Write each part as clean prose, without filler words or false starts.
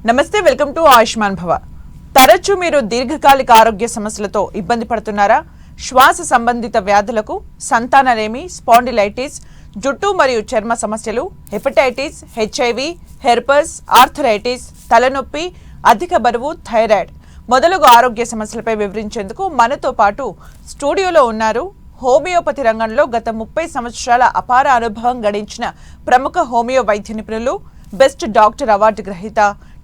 నమస్తే, welcome to Ayushman భవ. తరచూ మీరు దీర్ఘకాలిక ఆరోగ్య సమస్యలతో ఇబ్బంది పడుతున్నారా? శ్వాస సంబంధిత వ్యాధులకు, సంతానలేమి, స్పాండిలైటిస్, జుట్టు మరియు చర్మ సమస్యలు, హెపటైటిస్, హెచ్ఐవి, హెర్పస్, ఆర్థరైటిస్, తలనొప్పి, అధిక బరువు, థైరాయిడ్ మొదలగు ఆరోగ్య సమస్యలపై వివరించేందుకు మనతో పాటు స్టూడియోలో ఉన్నారు హోమియోపతి రంగంలో గత 30 సంవత్సరాల అపార అనుభవం గడించిన ప్రముఖ హోమియో వైద్య నిపుణులు, బెస్ట్ డాక్టర్ అవార్డు గ్రహీత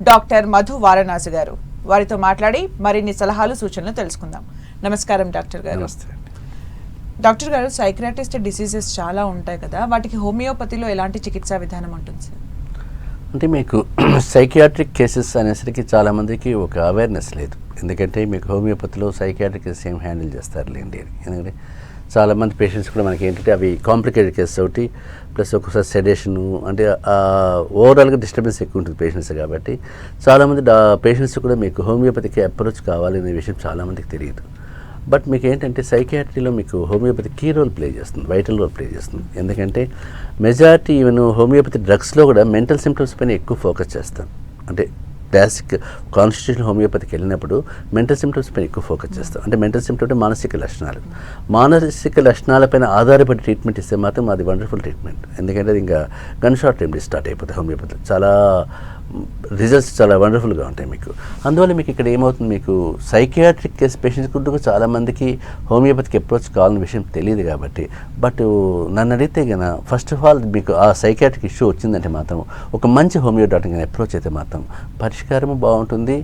డాక్టర్ మధు వారణాసి గారు. వారితో మాట్లాడి మరిన్ని సలహాలు, సూచనలు తెలుసుకుందాం. నమస్కారం డాక్టర్ గారు. డాక్టర్ గారు, సైక్రాటిస్ట్ డిసీజెస్ చాలా ఉంటాయి కదా, వాటికి హోమియోపతిలో ఎలాంటి చికిత్సా విధానం ఉంటుంది సార్? అంటే మీకు సైకియాట్రిక్ కేసెస్ అనేసరికి చాలామందికి ఒక అవేర్నెస్ లేదు. ఎందుకంటే మీకు హోమియోపతిలో సైకియాట్రిక్ కేసెస్ ఏం హ్యాండిల్ చేస్తారులేండి అని. ఎందుకంటే చాలామంది పేషెంట్స్ కూడా మనకి ఏంటంటే అవి కాంప్లికేటెడ్ కేసెస్ ఒకటి, ప్లస్ ఒకసారి సెడేషను, అంటే ఓవరాల్గా డిస్టర్బెన్స్ ఎక్కువ ఉంటుంది పేషెంట్స్. కాబట్టి చాలామంది పేషెంట్స్ కూడా మీకు హోమియోపతికి అప్రోచ్ కావాలి అనే విషయం చాలామందికి తెలియదు. బట్ మీకు ఏంటంటే సైకియాట్రీలో మీకు హోమియోపతి కీ రోల్ ప్లే చేస్తుంది, వైటల్ రోల్ ప్లే చేస్తుంది. ఎందుకంటే మెజారిటీ ఈవెన్ హోమియోపతి డ్రగ్స్లో కూడా మెంటల్ సిమ్టమ్స్ పైన ఎక్కువ ఫోకస్ చేస్తాం. అంటే బేసిక్ కాన్స్టిట్యూషన్ హోమియోపతికి వెళ్ళినప్పుడు మెంటల్ సిమ్టమ్స్ పైన ఎక్కువ ఫోకస్ చేస్తాం. అంటే మెంటల్ సిమ్టమ్ అంటే మానసిక లక్షణాలు. మానసిక లక్షణాలపైన ఆధారపడి ట్రీట్మెంట్ ఇస్తే మాత్రం అది వండర్ఫుల్ ట్రీట్మెంట్. ఎందుకంటే అది ఇంకా గన్ షాట్ టైంలో స్టార్ట్ అయిపోతుంది హోమియోపతి. చాలా రిజల్ట్స్ చాలా వండర్ఫుల్గా ఉంటాయి మీకు. అందువల్ల మీకు ఇక్కడ ఏమవుతుంది, మీకు సైకియాట్రిక్ కేస్ పేషెంట్స్ కూడా చాలామందికి హోమియోపతికి అప్రోచ్ కావాలనే విషయం తెలియదు. కాబట్టి బట్ నన్ను అడిగితే కనుక ఫస్ట్ ఆఫ్ ఆల్ మీకు ఆ సైకియాట్రిక్ ఇష్యూ వచ్చిందంటే మాత్రం ఒక మంచి హోమియో డాక్టర్ కానీ అప్రోచ్ అయితే మాత్రం పరిష్కారము బాగుంటుంది,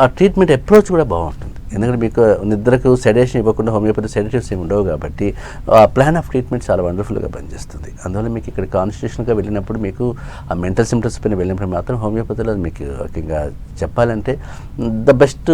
ఆ ట్రీట్మెంట్ అప్రోచ్ కూడా బాగుంటుంది. ఎందుకంటే మీకు నిద్రకు సెడేషన్ ఇవ్వకుండా హోమియోపతి సెడేటివ్స్ ఏమి ఉండవు కాబట్టి ఆ ప్లాన్ ఆఫ్ ట్రీట్మెంట్ చాలా వండర్ఫుల్గా పనిచేస్తుంది. అందువల్ల మీకు ఇక్కడ కాన్స్టిట్యూషన్గా వెళ్ళినప్పుడు మీకు ఆ మెంటల్ సిమ్టమ్స్ పైన వెళ్ళినప్పుడు మాత్రం హోమియోపతిలో మీకు ఇంకా చెప్పాలంటే ద బెస్ట్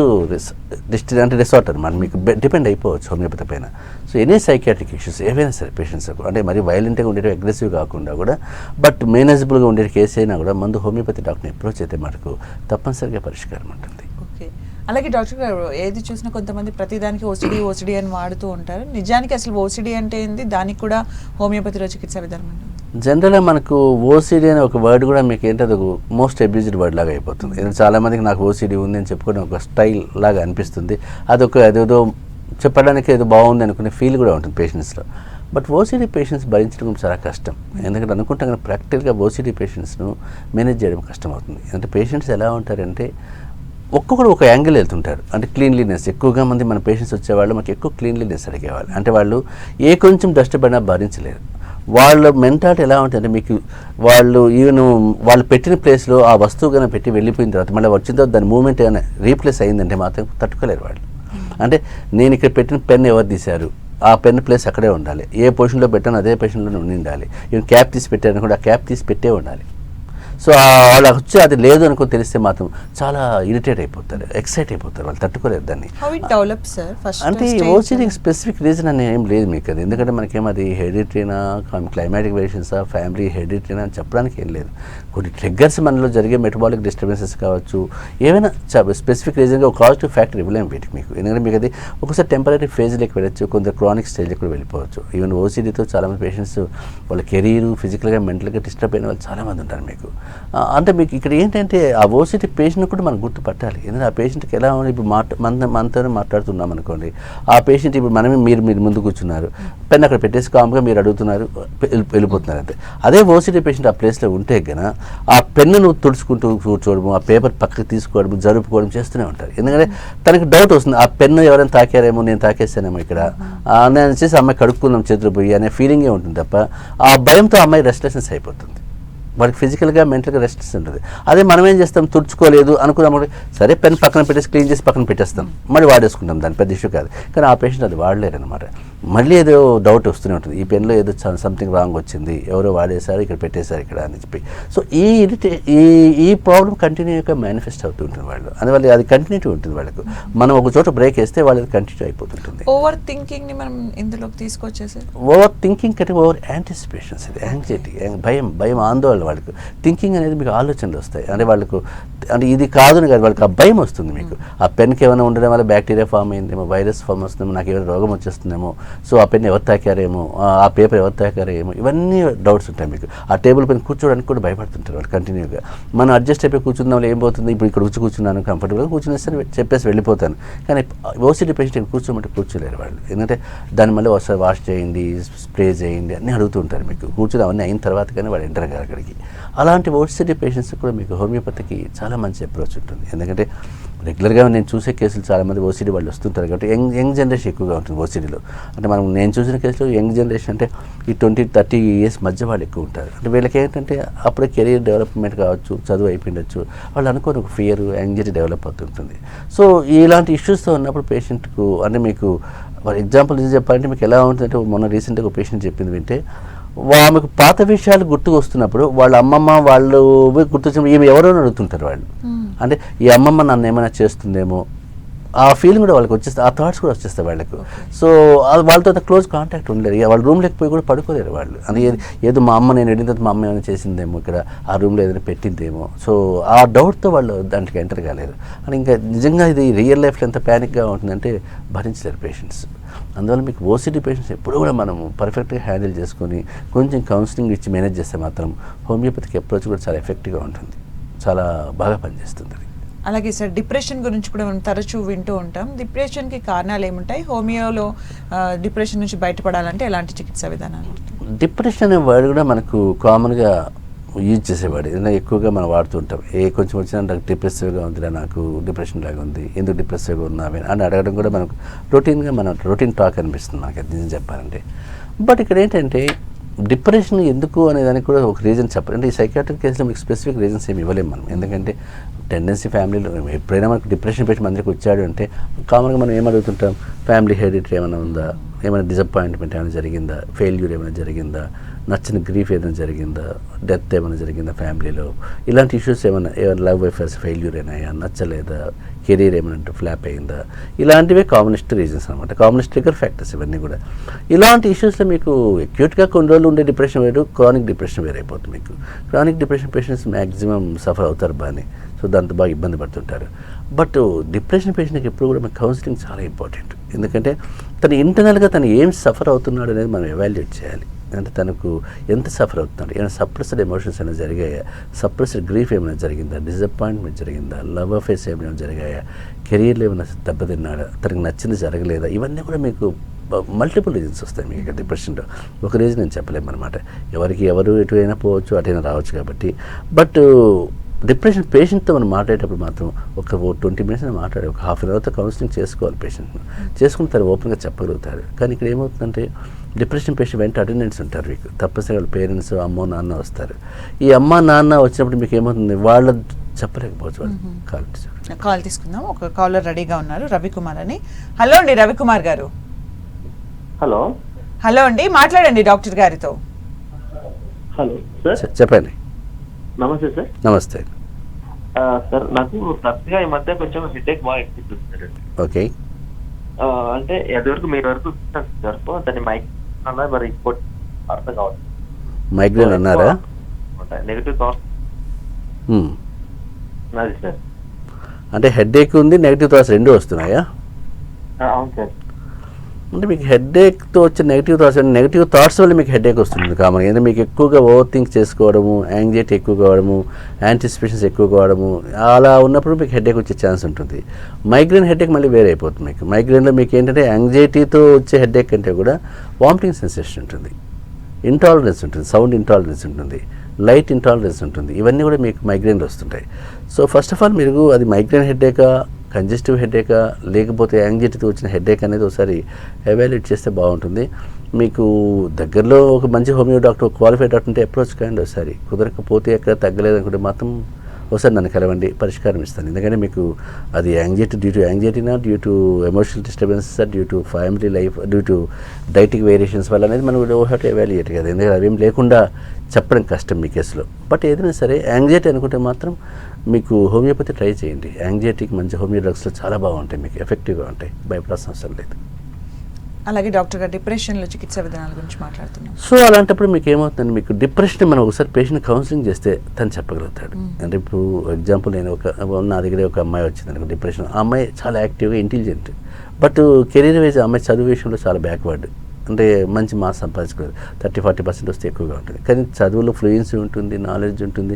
అంటే రిసార్ట్ అనమాట. మీకు డిపెండ్ అయిపోవచ్చు హోమియోపతి పైన. సో ఎనీ సైకియాట్రిక్ ఇష్యూస్ ఏవైనా సరే పేషెంట్స్ అంటే మరి వైలెంట్గా ఉండేవి, అగ్రెసివ్ కాకుండా కూడా బట్ మేనేజబుల్గా ఉండే కేసు అయినా కూడా ముందు హోమియోపతి డాక్టర్ని అప్రోచ్ అయితే మనకు తప్పనిసరిగా పరిష్కారం ఉంటుంది. ఓకే, అలాగే డాక్టర్ గారు, ఏది చూసినా కొంతమంది ప్రతిదానికి ఓసిడి అని వాడుతూ ఉంటారు. నిజానికి అసలు ఓసిడి అంటే ఏంది, దానికి కూడా హోమియోపతిలో చికిత్సా విధానం ఉంటుంది? జనరల్గా మనకు ఓసిడి అనే ఒక వర్డ్ కూడా మీకు ఏంటి, అది మోస్ట్ అబ్యూజ్డ్ వర్డ్ లాగా అయిపోతుంది. ఎందుకంటే చాలామందికి నాకు ఓసిడి ఉంది అని చెప్పుకోవడం ఒక స్టైల్ లాగా అనిపిస్తుంది. అదేదో చెప్పడానికి ఏదో బాగుంది అనుకునే ఫీల్ కూడా ఉంటుంది పేషెంట్స్లో. బట్ ఓసిడి పేషెంట్స్ భరించడం చాలా కష్టం. ఎందుకంటే అనుకుంటాం కానీ ప్రాక్టికల్గా ఓసిడి పేషెంట్స్ను మేనేజ్ చేయడం కష్టం అవుతుంది. అంటే పేషెంట్స్ ఎలా ఉంటారంటే ఒక్కొక్కరు ఒక యాంగిల్ వెళ్తుంటారు. అంటే క్లీన్లీనెస్ ఎక్కువగా మంది మన పేషెంట్స్ వచ్చేవాళ్ళు మాకు ఎక్కువ క్లీన్లీనెస్ అడిగేవాళ్ళు. అంటే వాళ్ళు ఏ కొంచెం డస్ట్ పడినా భరించలేరు. వాళ్ళ మెంటాలిటీ ఎలా ఉంటుందంటే మీకు వాళ్ళు పెట్టిన ప్లేస్లో ఆ వస్తువు కన్నా పెట్టి వెళ్ళిపోయిన తర్వాత మళ్ళీ వచ్చిన తర్వాత దాని మూమెంట్ ఏమైనా రీప్లేస్ అయిందంటే మాత్రం తట్టుకోలేరు వాళ్ళు. అంటే నేను ఇక్కడ పెట్టిన పెన్ ఎవరు తీశారు, ఆ పెన్ ప్లేస్ అక్కడే ఉండాలి, ఏ పొజిషన్లో పెట్టానో అదే పొజిషన్లో ఉండాలి. ఈవెన్ క్యాప్ తీసి పెట్టారని కూడా ఆ క్యాప్ తీసి పెట్టే ఉండాలి. సో వాళ్ళు వచ్చి అది లేదు అనుకో తెలిస్తే మాత్రం చాలా ఇరిటేట్ అయిపోతారు, ఎక్సైట్ అయిపోతారు, వాళ్ళు తట్టుకోలేరు దాన్ని. అంటే ఓసిడీకి స్పెసిఫిక్ రీజన్ అని ఏం లేదు మీకు. అది ఎందుకంటే మనకేం అది హెరిటరీనా, క్లైమాటిక్ వేరియేషన్సా, ఫ్యామిలీ హెరిటరీనా అని చెప్పడానికి ఏం లేదు. కొన్ని ట్రిగ్గర్స్ మనలో జరిగే మెటబాలిక్ డిస్టర్బెన్సెస్ కావచ్చు, ఏమైనా స్పెసిఫిక్ రీజన్గా ఒక కాజిటివ్ ఫ్యాక్టర్ ఇవ్వలేము వీటికి మీకు. ఎందుకంటే మీకు అది ఒకసారి టెంపరీ ఫేజ్లోకి వెళ్ళచ్చు, కొందరు క్రానిక్ స్టేజ్కి కూడా వెళ్ళిపోవచ్చు. ఈవెన్ ఓసిడీతో చాలామంది పేషెంట్స్ వాళ్ళ కెరీర్ ఫిజికల్గా మెంటల్గా డిస్టర్బ్ అయిన వాళ్ళు చాలామంది ఉంటారు మీకు. అంటే మీకు ఇక్కడ ఏంటంటే ఆ ఓసిటీ పేషెంట్ కూడా మనం గుర్తుపట్టాలి. ఎందుకంటే ఆ పేషెంట్కి ఎలా ఉంది, ఇప్పుడు మనతోనే మాట్లాడుతున్నాం అనుకోండి, ఆ పేషెంట్ ఇప్పుడు మనమే మీరు ముందు కూర్చున్నారు, పెన్ అక్కడ పెట్టేసి కామ్గా మీరు అడుగుతున్నారు, వెళ్ళిపోతున్నారు అంతే. అదే ఓసిటీ పేషెంట్ ఆ ప్లేస్లో ఉంటే కనుక ఆ పెన్ను నువ్వు తుడుచుకుంటూ కూర్చోవడము, ఆ పేపర్ పక్కకి తీసుకోవడం, జరుపుకోవడం చేస్తూనే ఉంటారు. ఎందుకంటే తనకి డౌట్ వస్తుంది, ఆ పెన్ను ఎవరైనా తాకారేమో, నేను తాకేస్తానేమో ఇక్కడ, నేను వచ్చేసి అమ్మాయి కడుక్కున్నాం చేతులు పోయి అనే ఫీలింగే ఉంటుంది తప్ప ఆ భయంతో అమ్మాయి రెస్ట్లెస్నెస్ అయిపోతుంది. వాడికి ఫిజికల్గా మెంటల్గా రెస్ట్లెస్ ఉంటుంది. అదే మనం ఏం చేస్తాం, తుడుచుకోలేదు అనుకున్నాం, సరే పెన్ పక్కన పెట్టేసి క్లీన్ చేసి పక్కన పెట్టేస్తాం, మళ్ళీ వాడేసుకుంటాం, దాని పెద్ద ఇష్యూ కాదు. కానీ ఆ పేషెంట్ అది వాడలేరు అనమాట. మళ్ళీ ఏదో డౌట్ వస్తూనే ఉంటుంది, ఈ పెన్లో ఏదో సంథింగ్ రాంగ్ వచ్చింది, ఎవరో వాడేశారు, ఇక్కడ పెట్టేశారు ఇక్కడ అని చెప్పి. సో ఈ ప్రాబ్లం కంటిన్యూగా మేనిఫెస్ట్ అవుతూ ఉంటుంది వాళ్ళు. అందువల్ల అది కంటిన్యూటీ ఉంటుంది వాళ్ళకు. మనం ఒక చోట బ్రేక్ వేస్తే వాళ్ళది కంటిన్యూ అయిపోతుంటుంది. ఓవర్ థింకింగ్ ని మనం ఇందులోకి తీసుకొచ్చేసారు. ఓవర్ థింకింగ్ కంటే ఓవర్ యాంటిసిపేషన్స్, ఇది యాంగ్జైటీ, భయం ఆందోళన. వాళ్ళకు థింకింగ్ అనేది మీకు ఆలోచనలు వస్తాయి. అంటే వాళ్ళకు అంటే ఇది కాదు కాదు, వాళ్ళకి ఆ భయం వస్తుంది మీకు. ఆ పెన్కి ఏమైనా ఉండడం వల్ల బ్యాక్టీరియా ఫామ్ అయిందేమో, వైరస్ ఫామ్ వస్తుందేమో, నాకు ఏమైనా రోగం వచ్చేస్తుందేమో, సో ఆ పెన్ ఎవరు తాకారేమో, ఆ పేపర్ ఎవరు తాకారేమో, ఇవన్నీ డౌట్స్ ఉంటాయి మీకు. ఆ టేబుల్ పైన కూర్చోడానికి కూడా భయపడుతుంటారు వాళ్ళు కంటిన్యూగా. మనం అడ్జస్ట్ అయిపోయి కూర్చుందాం, ఏం పోతుంది, ఇప్పుడు ఇక్కడ వచ్చి కూర్చున్నాను కంఫర్టబుల్గా కూర్చునేస్తే చెప్పేసి వెళ్ళిపోతాను. కానీ ఓసిడి పేషెంట్ ఇక్కడ కూర్చోమంటే కూర్చోలేరు వాళ్ళు. ఎందుకంటే దాన్ని మళ్ళీ ఒకసారి వాష్ చేయండి, స్ప్రే చేయండి అన్నీ అడుగుతూ ఉంటారు మీకు. కూర్చుని అవన్నీ అయిన తర్వాత కానీ వాళ్ళు ఎంటర్ కారు అక్కడికి. అలాంటి ఓసిడి పేషెంట్స్ కూడా మీకు హోమియోపతికి చాలా మంచి అప్రోచ్ ఉంటుంది. ఎందుకంటే రెగ్యులర్గా నేను చూసే కేసులు చాలామంది ఓసిడి వాళ్ళు వస్తుంటారు కాబట్టి యంగ్ జనరేషన్ ఎక్కువగా ఉంటుంది ఓసిడిలో. అంటే నేను చూసిన కేసులో యంగ్ జనరేషన్ అంటే ఈ 20-30 ఇయర్స్ మధ్య వాళ్ళు ఎక్కువ ఉంటారు. అంటే వీళ్ళకి ఏంటంటే అప్పుడే కెరీర్ డెవలప్మెంట్ కావచ్చు, చదువు అయిపోయిండొచ్చు, వాళ్ళు అనుకోని ఒక ఫియర్, యాంగ్జైటీ డెవలప్ అవుతుంటుంది. సో ఇలాంటి ఇష్యూస్తో ఉన్నప్పుడు పేషెంట్కు అంటే మీకు ఫర్ ఎగ్జాంపుల్ ఇది చెప్పాలంటే మీకు ఎలా ఉంటుందంటే, మొన్న రీసెంట్గా ఒక పేషెంట్ చెప్పింది వింటే, ఆమెకు పాత విషయాలు గుర్తుకు వస్తున్నప్పుడు వాళ్ళ అమ్మమ్మ వాళ్ళు గుర్తొచ్చినప్పుడు ఈమె ఎవరో అడుగుతుంటారు వాళ్ళు. అంటే ఈ అమ్మమ్మ నన్ను ఏమైనా చేస్తుందేమో, ఆ ఫీలింగ్ కూడా వాళ్ళకి వచ్చేస్తే, ఆ థాట్స్ కూడా వచ్చేస్తాయి వాళ్ళకు. సో వాళ్ళతో అంత క్లోజ్ కాంటాక్ట్ ఉండలేదు. వాళ్ళ రూమ్లోకి పోయి కూడా పడుకోలేరు వాళ్ళు. అది ఏదో మా అమ్మ నేను వెళ్ళిన తర్వాత మా అమ్మ ఏమైనా చేసిందేమో, ఇక్కడ ఆ రూమ్లో ఏదైనా పెట్టిందేమో, సో ఆ డౌట్తో వాళ్ళు దాంట్లోకి ఎంటర్ కాలేరు. అని ఇంకా నిజంగా ఇది రియల్ లైఫ్లో ఎంత ప్యానిక్గా ఉంటుందంటే భరించలేరు పేషెంట్స్. అందువల్ల మీకు ఓసిడి పేషెంట్స్ ఎప్పుడు కూడా మనము పర్ఫెక్ట్గా హ్యాండిల్ చేసుకొని కొంచెం కౌన్సిలింగ్ ఇచ్చి మేనేజ్ చేస్తే మాత్రం హోమియోపతికి అప్రోచ్ కూడా చాలా ఎఫెక్టివ్గా ఉంటుంది, చాలా బాగా పనిచేస్తుంది. అలాగే సార్, డిప్రెషన్ గురించి కూడా మనం తరచూ వింటూ ఉంటాం. డిప్రెషన్కి కారణాలు ఏముంటాయి? హోమియోలో డిప్రెషన్ నుంచి బయటపడాలంటే ఎలాంటి చికిత్సా విధానాలు? డిప్రెషన్ అనే వర్డ్ కూడా మనకు కామన్గా యూజ్ చేసేవాడు, ఏదైనా ఎక్కువగా మనం వాడుతూ ఉంటాం. కొంచెం వచ్చినా నాకు డిప్రెసివ్గా ఉందిరా, నాకు డిప్రెషన్ లాగా ఉంది, ఎందుకు డిప్రెసివ్గా ఉన్నావే అని అడగడం కూడా మనకు రొటీన్ టాక్ అనిపిస్తుంది మనకి, అది నిజం చెప్పాలంటే. బట్ ఇక్కడ ఏంటంటే డిప్రెషన్ ఎందుకు అనే దానికి కూడా ఒక రీజన్ చెప్పాలి. అంటే ఈ సైకాట్రిక్ కేసులో మీకు స్పెసిఫిక్ రీజన్స్ ఏమి ఇవ్వలేము మనం. ఎందుకంటే టెండెన్సీ ఫ్యామిలీలో ఎప్పుడైనా మనకు డిప్రెషన్ పేషెంట్ అందరికి వచ్చాడు అంటే కామన్గా మనం ఏమడుగుతుంటాం, ఫ్యామిలీ హెరిడిటరీ ఏమైనా ఉందా, ఏమైనా డిసప్పాయింట్మెంట్ ఏమైనా జరిగిందా, ఫెయిల్యూర్ ఏమైనా జరిగిందా, నచ్చిన గ్రీఫ్ ఏదైనా జరిగిందా, డెత్ ఏమైనా జరిగిందా ఫ్యామిలీలో, ఇలాంటి ఇష్యూస్ ఏమైనా లవ్ అఫేర్స్ ఫెయిల్యూర్ అయినాయా, నచ్చలేదా, కెరీర్ ఏమైనా ఫ్లాప్ అయిందా, ఇలాంటివే కామనిస్ట్ రీజన్స్ అనమాట, కామనిస్ట్ ట్రిగర్ ఫ్యాక్టర్స్ ఇవన్నీ కూడా. ఇలాంటి ఇష్యూస్లో మీకు అక్యూట్గా కొన్ని రోజులు ఉండే డిప్రెషన్ వేరు, క్రానిక్ డిప్రెషన్ వేరు అయిపోతుంది. మీకు chronic depression patients maximum suffer అవుతారు బాగానే, సో దాంతో బాగా ఇబ్బంది పడుతుంటారు. బట్ డిప్రెషన్ పేషెంట్కి ఎప్పుడు కూడా మనకు కౌన్సిలింగ్ చాలా ఇంపార్టెంట్. ఎందుకంటే తను ఇంటర్నల్గా తను ఏం సఫర్ అవుతున్నాడు అనేది మనం ఎవాల్యుయేట్ చేయాలి. అంటే తనకు ఎంత సఫర్ అవుతున్నాడు, ఏమైనా సప్రెస్డ్ ఎమోషన్స్ ఏమైనా జరిగాయా, సప్రెస్డ్ గ్రీఫ్ ఏమైనా జరిగిందా, డిసప్పాయింట్మెంట్ జరిగిందా, లవ్ అఫేర్స్ ఏమైనా జరిగాయా, కెరీర్లో ఏమైనా దెబ్బతిన్నాడా, తనకు నచ్చింది జరగలేదా, ఇవన్నీ కూడా మీకు మల్టిపుల్ రీజన్స్ వస్తాయి మీకు డిప్రెషన్లో. ఒక రీజన్ నేను చెప్పలేము అనమాట. ఎవరు ఎటు అయినా పోవచ్చు, అటైనా రావచ్చు కాబట్టి. బట్ డిప్రెషన్ పేషెంట్తో మనం మాట్లాడేటప్పుడు మాత్రం ఒక 20 minutes మాట్లాడే, ఒక హాఫ్ అన్ అవర్తో కౌన్సిలింగ్ చేసుకోవాలి పేషెంట్ను. చేసుకుని తను ఓపెన్గా చెప్పగలుగుతారు. కానీ ఇక్కడ ఏమవుతుందంటే డిప్రెషన్ పేషెంట్ వెంట అటెండెంట్స్ ఉంటారు మీకు, తప్పనిసరిగా వాళ్ళ పేరెంట్స్, అమ్మో నాన్న వస్తారు. ఈ అమ్మ నాన్న వచ్చినప్పుడు మీకు ఏమవుతుంది, వాళ్ళ చెప్పలేకపోవచ్చు. వాళ్ళు కాల్ తీసుకుందాం. ఒక కాలర్ రెడీగా ఉన్నారు, రవికుమార్ అని. హలో అండి రవికుమార్ గారు. హలో అండి, మాట్లాడండి డాక్టర్ గారితో. హలో సార్, చెప్పండి. నమస్తే సార్. నమస్తే సార్, నాకు తరచుగా ఈ మధ్య కొంచెం హెడేక్ బాగా ఎక్కువ సార్. ఓకే. అంటే ఎదువరకు మీరు వరకు దాన్ని మరి రిపోర్ట్ అర్థం కావాలి. మైగ్రేన్ అన్నారా? నెగిటివ్ థాట్స్ అది సార్. అంటే హెడేక్ ఉంది, నెగిటివ్ థాట్స్ రెండు వస్తున్నాయా? అవును సార్. అంటే మీకు హెడేక్తో వచ్చే నెగిటివ్ థాట్స్ వల్ల మీకు హెడేక్ వస్తుంది కామన్. ఎందుకంటే మీకు ఎక్కువగా ఓవర్ థింక్ చేసుకోవడము, యాంగ్జైటీ ఎక్కువ కావడము, యాంటిసిపేషన్స్ ఎక్కువ కావడము, అలా ఉన్నప్పుడు మీకు హెడేక్ వచ్చే ఛాన్స్ ఉంటుంది. మైగ్రేన్ హెడేక్ మళ్ళీ వేరే అయిపోతుంది మీకు. మైగ్రేన్లో మీకు ఏంటంటే యాంగ్జైటీతో వచ్చే హెడేక్ కంటే కూడా వామిటింగ్ సెన్సేషన్ ఉంటుంది, ఇంటాలరెన్స్ ఉంటుంది, సౌండ్ ఇంటాలరెన్స్ ఉంటుంది, లైట్ ఇంటాలరెన్స్ ఉంటుంది. ఇవన్నీ కూడా మీకు మైగ్రేన్లో వస్తుంటాయి. సో ఫస్ట్ ఆఫ్ ఆల్ మీరు అది మైగ్రేన్ హెడేకా, కంజెస్టివ్ హెడేకా, లేకపోతే యాంగ్జైటీతో వచ్చిన హెడేక్ అనేది ఒకసారి ఎవాల్యుయేట్ చేస్తే బాగుంటుంది. మీకు దగ్గరలో ఒక మంచి హోమియో డాక్టర్, క్వాలిఫైడ్ డాక్టర్ ఉంటే అప్రోచ్ కాండి. ఒకసారి కుదరకపోతే ఎక్కడ తగ్గలేదు అనుకుంటే మాత్రం ఒకసారి నన్ను కలవండి, పరిష్కారం ఇస్తాను. ఎందుకంటే మీకు అది యాంగ్జైటీ డ్యూ టు యాంగ్జైటీనా, due to emotional disturbances, due to family life, due to dietic variations వల్ల అనేది మనం హ్యావ్ టు ఎవాల్యుయేట్ కదా. ఎందుకంటే అవేం లేకుండా చెప్పడం కష్టం మీ కేసులో. బట్ ఏదైనా సరే యాంగ్జైటీ అనుకుంటే మాత్రం మీకు హోమియోపతి ట్రై చేయండి. యాంగ్జైటీకి మంచి హోమియో డ్రగ్స్లో చాలా బాగుంటాయి, మీకు ఎఫెక్టివ్గా ఉంటాయి, భయపడాల్సిన అవసరం లేదు. అలాగే డాక్టర్ గారు డిప్రెషన్లో చికిత్సా విధానాల గురించి మాట్లాడుతున్నాం. సో అలాంటప్పుడు మీకు ఏమవుతుంది, మీకు డిప్రెషన్ మనం ఒకసారి పేషెంట్ కౌన్సిలింగ్ చేస్తే తను చెప్పగలుగుతాడు. అంటే ఇప్పుడు ఎగ్జాంపుల్ నేను నా దగ్గర ఒక అమ్మాయి వచ్చింది అనుకో డిప్రెషన్. ఆ అమ్మాయి చాలా యాక్టివ్గా ఇంటెలిజెంట్, బట్ కెరీర్ వైజ్ అమ్మాయి చదువు విషయంలో చాలా బ్యాక్వర్డ్. అంటే మంచి మార్క్స్ సంపాదించుకోలేదు, 30-40% వస్తే ఎక్కువగా ఉంటుంది. కానీ చదువులో ఫ్లూయెన్సీ ఉంటుంది, నాలెడ్జ్ ఉంటుంది,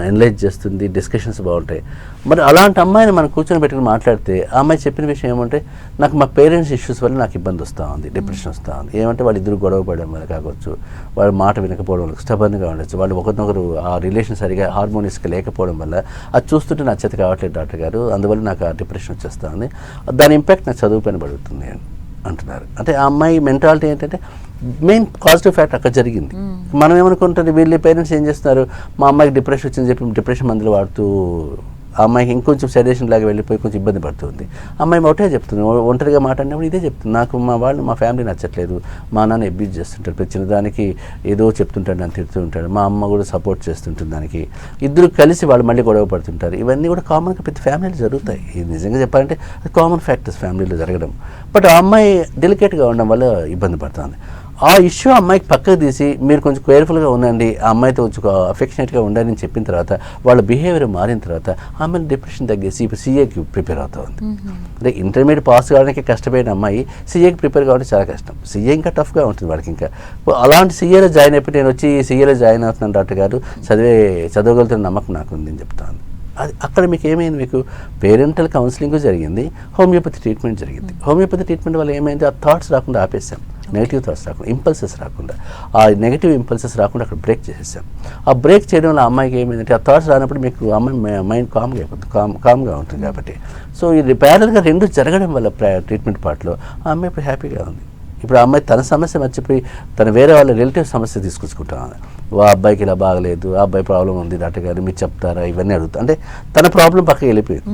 ఎనలైజ్ చేస్తుంది, డిస్కషన్స్ బాగుంటాయి. మరి అలాంటి అమ్మాయిని మనం కూర్చొని పెట్టుకుని మాట్లాడితే ఆ అమ్మాయి చెప్పిన విషయం ఏమంటే, నాకు మా పేరెంట్స్ ఇష్యూస్ వల్ల నాకు ఇబ్బంది వస్తూ ఉంది, డిప్రెషన్ వస్తూ ఉంది. ఏమంటే వాళ్ళు ఇద్దరు గొడవ పడడం వల్ల కావచ్చు, వాళ్ళ మాట వినకపోవడం వల్ల, స్టబర్న్గా ఉండొచ్చు, వాళ్ళు ఒకరినొకరు ఆ రిలేషన్ సరిగా హార్మోనియస్గా లేకపోవడం వల్ల అది చూస్తుంటే నా చేత కావట్లేదు డాక్టర్ గారు, అందువల్ల నాకు ఆ డిప్రెషన్ వచ్చేస్తూ ఉంది, దాని ఇంపాక్ట్ నాకు చదువు పైన పడుతుంది అంటున్నారు. అంటే ఆ అమ్మాయి మెంటాలిటీ ఏంటంటే మెయిన్ పాజిటివ్ ఫ్యాక్ట్ అక్కడ జరిగింది. మనం ఏమనుకుంటుంది, వీళ్ళ పేరెంట్స్ ఏం చేస్తున్నారు, మా అమ్మాయికి డిప్రెషన్ వచ్చిందని చెప్పి డిప్రెషన్ మందులు వాడుతూ ఆ అమ్మాయికి ఇంకొంచెం సెడేషన్ లాగా వెళ్ళిపోయి కొంచెం ఇబ్బంది పడుతుంది. అమ్మాయి ఒకటే చెప్తుంది, ఒంటరిగా మాట్లాడినప్పుడు ఇదే చెప్తుంది, నాకు మా ఫ్యామిలీ నచ్చట్లేదు, మా నాన్న అబ్యూజ్ చేస్తుంటాడు, ప్రతి చిన్నదానికి ఏదో చెప్తుంటాడు, నన్ను తిడుతూ ఉంటాడు, మా అమ్మ కూడా సపోర్ట్ చేస్తుంటుంది దానికి, ఇద్దరు కలిసి వాళ్ళు మళ్ళీ గొడవ పడుతుంటారు. ఇవన్నీ కూడా కామన్గా ప్రతి ఫ్యామిలీలో జరుగుతాయి. ఇది నిజంగా చెప్పాలంటే కామన్ ఫ్యాక్టర్స్ ఫ్యామిలీలో జరగడం. బట్ ఆ అమ్మాయి డెలికేట్గా ఉండడం వల్ల ఇబ్బంది పడుతుంది. ఆ ఇష్యూ అమ్మాయికి పక్కకు తీసి మీరు కొంచెం కేర్ఫుల్గా ఉండండి, ఆ అమ్మాయితో కొంచెం అఫెక్షనేట్గా ఉండాలని చెప్పిన తర్వాత వాళ్ళ బిహేవియర్ మారిన తర్వాత ఆమె డిప్రెషన్ తగ్గేసి ఇప్పుడు సీఏకి ప్రిపేర్ అవుతూ ఉంది. అంటే ఇంటర్మీడియట్ పాస్ కావడానికి కష్టపడిన అమ్మాయి సీఏకి ప్రిపేర్ కావడానికి చాలా కష్టం. సీఏ ఇంకా టఫ్గా ఉంటుంది వాళ్ళకి. ఇంకా అలాంటి సీఏలో జాయిన్ అయిపోయి నేను వచ్చి సీఏలో జాయిన్ అవుతున్నాను డాక్టర్ గారు, చదవగలుగుతున్న నమ్మకం నాకు ఉందని చెప్తాను. అది అక్కడ మీకు ఏమైంది, మీకు పేరెంటల్ కౌన్సిలింగ్ జరిగింది, హోమియోపతి ట్రీట్మెంట్ జరిగింది. హోమియోపతి ట్రీట్మెంట్ వల్ల ఏమైంది, ఆ థాట్స్ రాకుండా ఆపేసాం, నెగిటివ్ థాట్స్ రాకుండా, ఇంపల్సెస్ రాకుండా, ఆ నెగిటివ్ ఇంపల్సెస్ రాకుండా అక్కడ బ్రేక్ చేసేసాం. ఆ బ్రేక్ చేయడం వల్ల అమ్మాయికి ఏమైందంటే ఆ థాట్స్ రానప్పుడు మీకు అమ్మాయి మైండ్ కామ్గా అయిపోతుంది, కామ్గా ఉంటుంది కాబట్టి. సో ఇది ప్యారల్గా రెండు జరగడం వల్ల ట్రీట్మెంట్ పార్ట్లో ఆ అమ్మాయి ఇప్పుడు హ్యాపీగా ఉంది. ఇప్పుడు ఆ అమ్మాయి తన సమస్య మర్చిపోయి తన వేరే వాళ్ళ రిలేటివ్ సమస్య తీసుకొచ్చుకుంటాను, ఆ అబ్బాయికి ఇలా బాగలేదు, ఆ అబ్బాయి ప్రాబ్లం ఉంది డాక్టర్ గారు మీరు చెప్తారా, ఇవన్నీ అడుగుతా అంటే తన ప్రాబ్లం పక్కకి వెళ్ళిపోయింది.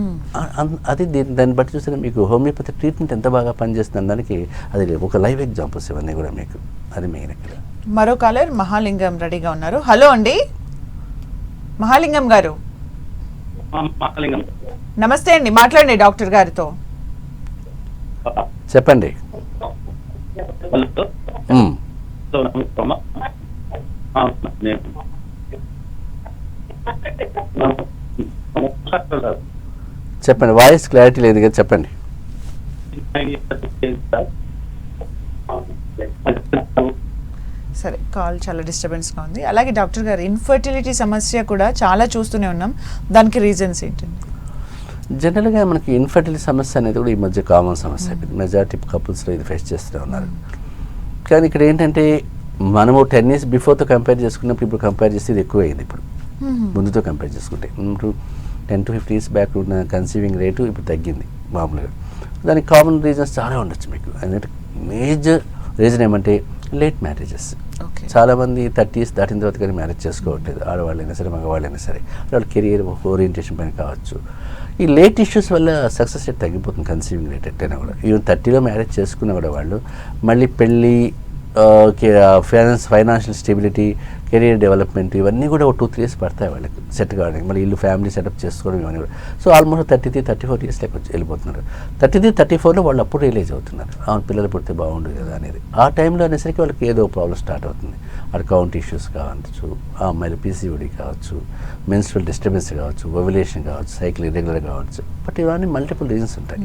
అది దాన్ని బట్టి చూస్తే మీకు హోమియోపతి ట్రీట్మెంట్ ఎంత బాగా పనిచేస్తుంది దానికి అది ఒక లైవ్ ఎగ్జాంపుల్స్ ఇవన్నీ కూడా మీకు. అది మెయిన్ ఇక్కడ. మరో కాలర్ మహాలింగం రెడీగా ఉన్నారు. హలో అండి మహాలింగం గారు. నమస్తే అండి, మాట్లాడండి డాక్టర్ గారితో. చెప్పండి. చెప్పండి, వాయిస్ క్లారిటీ లేదు కదా, చెప్పండి. సరే, కాల్ చాలా డిస్టర్బెన్స్గా ఉంది. అలాగే డాక్టర్ గారు ఇన్ఫర్టిలిటీ సమస్య కూడా చాలా చూస్తూనే ఉన్నాం, దానికి రీజన్స్ ఏంటండి? జనరల్గా మనకి ఇన్ఫర్టిలిటీ సమస్య అనేది కూడా ఈ మధ్య కామన్ సమస్య అయిపోయింది. మెజారిటీ కపుల్స్లో ఇది ఫేస్ చేస్తూ ఉన్నారు. కానీ ఇక్కడ ఏంటంటే మనము 10 years బిఫోర్తో కంపేర్ చేసుకున్నప్పుడు ఇప్పుడు కంపేర్ చేస్తే ఇది ఎక్కువ అయింది. ఇప్పుడు ముందుతో కంపేర్ చేసుకుంటే 10 to 15 years బ్యాక్ ఉన్న కన్సీవింగ్ రేటు ఇప్పుడు తగ్గింది మామూలుగా. దానికి కామన్ రీజన్స్ చాలా ఉండొచ్చు మీకు. అంటే మేజర్ రీజన్ ఏమంటే లేట్ మ్యారేజెస్. చాలామంది 30 years దాటిన తర్వాత కానీ మ్యారేజ్ చేసుకోవట్లేదు, ఆడవాళ్ళైనా సరే మగవాళ్ళైనా సరే. వాళ్ళ కెరియర్ ఓరియంటేషన్ పైన కావచ్చు. ఈ లేట్ ఇష్యూస్ వల్ల సక్సెస్ రేట్ తగ్గిపోతుంది, కన్సీవింగ్ రేట్ ఎట్టైనా కూడా. ఈవెన్ 30లో మ్యారేజ్ చేసుకున్న కూడా వాళ్ళు మళ్ళీ పెళ్ళి, ఫైనాన్షియల్ స్టెబిలిటీ, కెరీర్ డెవలప్మెంట్ ఇవన్నీ కూడా ఒక 2-3 years పడతాయి వాళ్ళకి సెట్ కావడానికి. మళ్ళీ ఇల్లు ఫ్యామిలీ సెటప్ చేసుకోవడం ఇవన్నీ కూడా. సో ఆల్మోస్ట్ 33-34 years వెళ్ళిపోతున్నారు. 33-34లో వాళ్ళు అప్పుడు రియలైజ్ అవుతున్నారు, పిల్లలు పుడితే బాగుండు కదా అనేది. ఆ టైంలో అనేసరికి వాళ్ళకి ఏదో ప్రాబ్లం స్టార్ట్ అవుతుంది. అది కౌంట్ ఇష్యూస్ కావచ్చు, ఆ అమ్మాయిలు పీసీఓడి కావచ్చు, మెన్స్ట్రువల్ డిస్టర్బెన్స్ కావచ్చు, ఓవ్యులేషన్ కావచ్చు, సైకిల్ ఇర్రెగ్యులర్ కావచ్చు. బట్ ఇవన్నీ మల్టిపుల్ రీజన్స్ ఉంటాయి.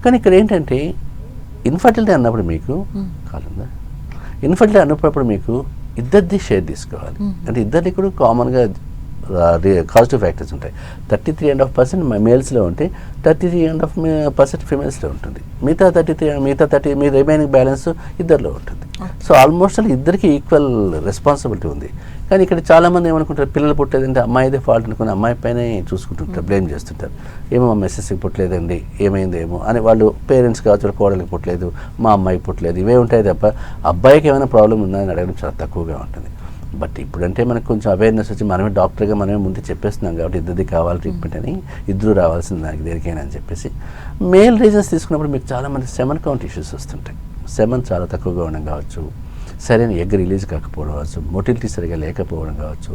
కానీ ఇక్కడ ఏంటంటే ఇన్ఫర్టిలిటీ అన్నప్పుడు మీకు కాలుందా, ఇన్ఫర్టిలిటీ అన్నప్పుడు మీకు ఇద్దరిది షేర్ తీసుకోవాలి. అంటే ఇద్దరికి కూడా కామన్గా కాజిటివ్ ఫ్యాక్టర్స్ ఉంటాయి. 33.5% మేల్స్లో ఉంటే 33.5% ఫిమేల్స్లో ఉంటుంది. మిగతా 30 మీ రిమైనింగ్ బ్యాలెన్స్ ఇద్దరిలో ఉంటుంది. సో ఆల్మోస్ట్ అలా ఇద్దరికి ఈక్వల్ రెస్పాన్సిబిలిటీ ఉంది. కానీ ఇక్కడ చాలామంది ఏమనుకుంటారు, పిల్లలు పుట్టలేదంటే అమ్మాయిదే ఫాల్ట్ అనుకుని అమ్మాయి పైనే చూసుకుంటుంటారు, బ్లేమ్ చేస్తుంటారు. ఏమో మా మెస్సెస్కి పుట్టలేదండి, ఏమైందేమో అని వాళ్ళు పేరెంట్స్ కావచ్చు, కోడలికి పుట్టలేదు, మా అమ్మాయికి పుట్టలేదు, ఇవే ఉంటాయి తప్ప అబ్బాయికి ఏమైనా ప్రాబ్లం ఉందా అని అడగడం చాలా తక్కువగా ఉంటుంది. బట్ ఇప్పుడంటే మనకు కొంచెం అవేర్నెస్ వచ్చి మనమే డాక్టర్గా మనమే ముందు చెప్పేస్తున్నాం కాబట్టి ఇద్దరిది కావాలి ట్రీట్మెంట్ అని, ఇద్దరు రావాల్సింది దానికి దేనికైనా అని చెప్పేసి. మేల్ రీజన్స్ తీసుకున్నప్పుడు మీకు చాలామంది సెమన్ కౌంట్ ఇష్యూస్ వస్తుంటాయి. సెమన్ చాలా తక్కువగా ఉండడం కావచ్చు, సరైన ఎగ్ రిలీజ్ కాకపోవడం కావచ్చు, మొటిలిటీ సరిగా లేకపోవడం కావచ్చు,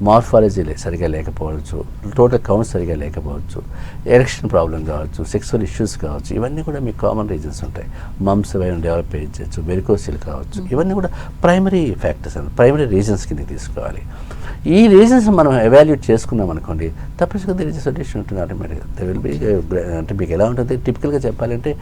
మార్ఫాలజీ సరిగా లేకపోవచ్చు, టోటల్ కౌంట్ సరిగా లేకపోవచ్చు, ఎరెక్షన్ ప్రాబ్లం కావచ్చు, సెక్సువల్ ఇష్యూస్ కావచ్చు, ఇవన్నీ కూడా మీకు కామన్ రీజన్స్ ఉంటాయి. మమ్స్ ఏమైనా డెవలప్ చేయొచ్చు, వెరికోసిల్ కావచ్చు, ఇవన్నీ కూడా primary factors and primary reasons కింద తీసుకోవాలి. ఈ రీజన్స్ మనం ఎవాల్యుయేట్ చేసుకున్నాం అనుకోండి, తప్పనిసరిగా దిర్ ఇస్ ఎ సొల్యూషన్ ఉంటుంది ఆటోమేటిక్గా. దే విల్ బి అంటే మీకు ఎలా ఉంటుంది, టిపికల్గా చెప్పాలంటే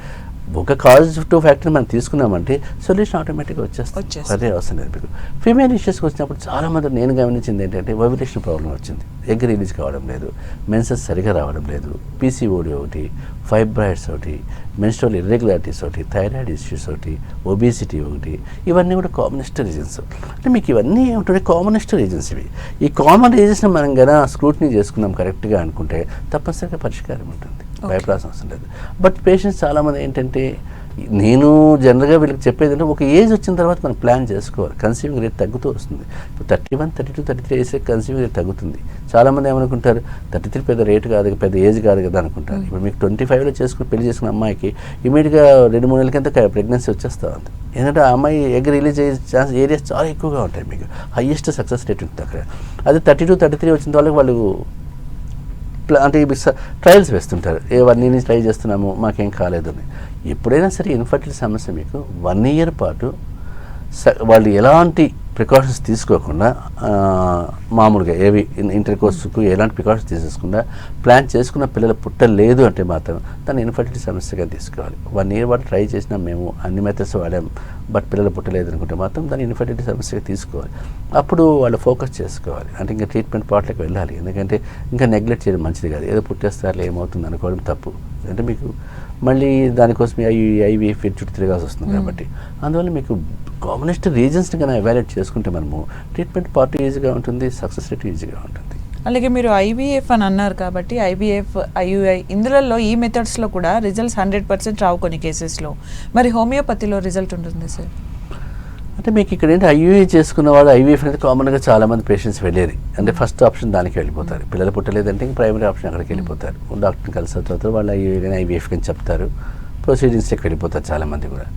ఒక కాజ్ టు ఫ్యాక్టర్ మనం తీసుకున్నామంటే సొల్యూషన్ ఆటోమేటిక్గా వచ్చేస్తుంది. అదే అవసరం లేదు మీకు. ఫీమేల్ ఇష్యూస్కి వచ్చినప్పుడు చాలామంది నేను గమనించింది ఏంటంటే ఓవ్యులేషన్ ప్రాబ్లం వచ్చింది, ఎగ్ రిలీజ్ కావడం లేదు, మెన్సెస్ సరిగా రావడం లేదు, పీసీఓడి ఒకటి, ఫైబ్రాయిడ్స్ ఒకటి, మెన్స్ట్రువల్ ఇర్రెగ్యులారిటీస్ ఒకటి, థైరాయిడ్ ఇష్యూస్ ఒకటి, ఒబేసిటీ ఒకటి, ఇవన్నీ కూడా కామనెస్ట్ రీజన్స్. అంటే మీకు ఇవన్నీ ఏమిటంటే కామనెస్ట్ రీజన్స్ ఇవి. ఈ కామన్ రీజన్స్ని మనం కనుక స్క్రూటినీ చేసుకున్నాం కరెక్ట్గా అనుకుంటే తప్పనిసరిగా పరిష్కారం ఉంటుంది, భయపడాల్సిన అవసరం లేదు. బట్ పేషెంట్స్ చాలామంది ఏంటంటే, నేను జనరల్గా వీళ్ళకి చెప్పేది అంటే ఒక ఏజ్ వచ్చిన తర్వాత మనం ప్లాన్ చేసుకోవాలి. కన్సీవింగ్ రేట్ తగ్గుతూ వస్తుంది. ఇప్పుడు 31, 32, 33 ఏజ్ కన్సీవింగ్ రేట్ తగ్గుతుంది. చాలామంది ఏమనుకుంటారు 33 పెద్ద రేట్ కాదు, పెద్ద ఏజ్ కాదు కదా అనుకుంటారు. ఇప్పుడు మీకు 25లో పెళ్లి చేసుకున్న అమ్మాయికి ఇమీడియట్గా 2-3 నెలల కింద ప్రెగ్నెన్సీ వచ్చేస్తూ ఉంది. ఎందుకంటే ఆ అమ్మాయి ఎగ్ రిలీజ్ అయ్యే ఛాన్స్ ఏరియాస్ చాలా ఎక్కువగా ఉంటాయి, మీకు హైయెస్ట్ సక్సెస్ రేట్ ఉంటుంది అక్కడ. అదే 32, 33 వచ్చిన వాళ్ళకి వాళ్ళు అంటే ట్రయల్స్ వేస్తుంటారు, 1 year నుంచి ట్రై చేస్తున్నాము మాకేం కాలేదని. ఎప్పుడైనా సరే ఇన్ఫర్టిలిటీ సమస్య మీకు 1 year పాటు వాళ్ళు ఎలాంటి ప్రికాషన్స్ తీసుకోకుండా మామూలుగా ఏవి ఇంటర్కోర్స్కు ఎలాంటి ప్రికాషన్స్ తీసేసుకుండా ప్లాన్ చేసుకున్న పిల్లలు పుట్టలేదు అంటే మాత్రం దాన్ని ఇన్ఫర్టిలిటీ సమస్యగా తీసుకోవాలి. 1 year పాటు ట్రై చేసినా మేము అన్ని మెథడ్స్ వాడాం బట్ పిల్లలు పుట్టలేదు అనుకుంటే మాత్రం దాన్ని ఇన్ఫర్టిలిటీ సమస్యగా తీసుకోవాలి. అప్పుడు వాళ్ళు ఫోకస్ చేసుకోవాలి, అంటే ఇంకా ట్రీట్మెంట్ పార్ట్లకు వెళ్ళాలి. ఎందుకంటే ఇంకా నెగ్లెక్ట్ చేయడం మంచిది కాదు, ఏదో పుట్టేస్తారులే ఏమవుతుంది అనుకోవడం తప్పు. అంటే మీకు మళ్ళీ దానికోసం ఐవీఎఫ్ చుట్టూ తిరగాల్సి వస్తుంది. కాబట్టి అందువల్ల మీకు కామనెస్ట్ రీజన్స్ని కన్నా ఎవాల్యుయేట్ చేసుకుంటే మనము ట్రీట్మెంట్ పార్ట్ ఈజీగా ఉంటుంది, సక్సెస్ రేట్ ఈజీగా ఉంటుంది. అలాగే మీరు ఐవీఎఫ్ అని అన్నారు కాబట్టి ఐవీఎఫ్, ఐయుఐ ఇందులో ఈ మెథడ్స్లో కూడా రిజల్ట్స్ 100% రావు కొన్ని కేసెస్లో. మరి హోమియోపతిలో రిజల్ట్ ఉంటుంది సార్? అంటే మీకు ఇక్కడ ఏంటి ఐయుఐ చేసుకున్న వాళ్ళు ఐవీఎఫ్ అనేది కామన్గా చాలామంది పేషెంట్స్ వెళ్ళేది. అంటే ఫస్ట్ ఆప్షన్ దానికి వెళ్ళిపోతారు. పిల్లలు పుట్టలేదంటే ఇంక ప్రైమరీ ఆప్షన్ అక్కడికి వెళ్ళిపోతారు. డాక్టర్ని కలిసిన తర్వాత వాళ్ళు ఐయుఐ కానీ ఐవీఎఫ్ కానీ చెప్తారు, ప్రొసీడింగ్స్కి వెళ్ళిపోతారు చాలామంది కూడా.